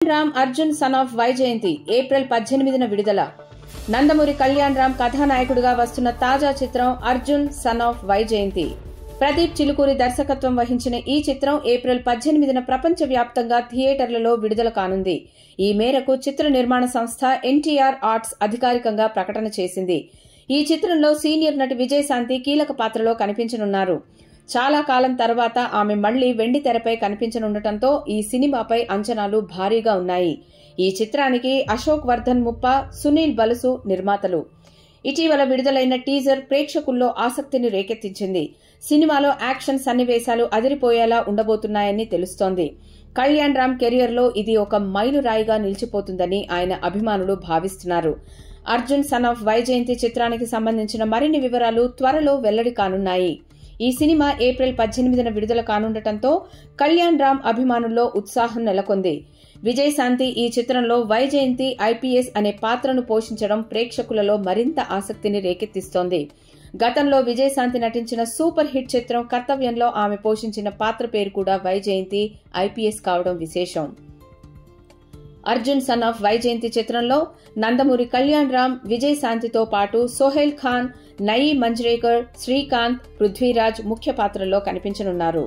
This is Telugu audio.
Ram Arjun son of Vyjayanthi April 18న విడుదల. నందమూరి కళ్యాణ్ రామ్ కథానాయకుడిగా వస్తున్న తాజా చిత్రం అర్జున్ సన్ ఆఫ్ వైజయంతి. ప్రదీప్ చిలుకూరి దర్శకత్వం వహించిన ఈ చిత్రం ఏప్రిల్ 18న ప్రపంచవ్యాప్తంగా థియేటర్లలో విడుదల కానుంది. ఈ మేరకు చిత్ర నిర్మాణ సంస్థ ఎన్టీఆర్ ఆర్ట్స్ అధికారికంగా ప్రకటన చేసింది. ఈ చిత్రంలో సీనియర్ నటి విజయశాంతి కీలక పాత్రలో కనిపించనున్నారు. చాలా కాలం తర్వాత ఆమె మళ్లీ వెండి తెరపై కనిపించనుండటంతో ఈ సినిమాపై అంచనాలు భారీగా ఉన్నాయి. ఈ చిత్రానికి అశోక్ వర్ధన్ ముప్ప, సునీల్ బలుసు నిర్మాతలు. ఇటీవల విడుదలైన టీజర్ ప్రేక్షకుల్లో ఆసక్తిని రేకెత్తించింది. సినిమాలో యాక్షన్ సన్నివేశాలు అదిరిపోయేలా ఉండబోతున్నాయని తెలుస్తోంది. కళ్యాణ్ రామ్ కెరియర్లో ఇది ఒక మైలురాయిగా నిలిచిపోతుందని ఆయన అభిమానులు భావిస్తున్నారు. అర్జున్ సన్ ఆఫ్ వైజయంతి చిత్రానికి సంబంధించిన మరిన్ని వివరాలు త్వరలో వెల్లడి కానున్నాయి. ఈ సినిమా ఏప్రిల్ 18న విడుదల కానుండటంతో కళ్యాణ్ రామ్ అభిమానుల్లో ఉత్సాహం నెలకొంది. విజయశాంతి ఈ చిత్రంలో వైజయంతి ఐపీఎస్ అనే పాత్రను పోషించడం ప్రేక్షకులలో మరింత ఆసక్తిని రేకెత్తిస్తోంది. గతంలో విజయశాంతి నటించిన సూపర్ హిట్ చిత్రం కర్తవ్యంలో ఆమె పోషించిన పాత్ర పేరు కూడా వైజయంతి ఐపీఎస్ కావడం విశేషం. అర్జున్ సన్ ఆఫ్ వైజయంతి చిత్రంలో నందమూరి కళ్యాణ్ రామ్, విజయశాంతితో పాటు సోహెల్ ఖాన్, నయీ మంజ్రేకర్, శ్రీకాంత్, పృథ్వీరాజ్ ముఖ్య పాత్రల్లో కనిపించనున్నారు.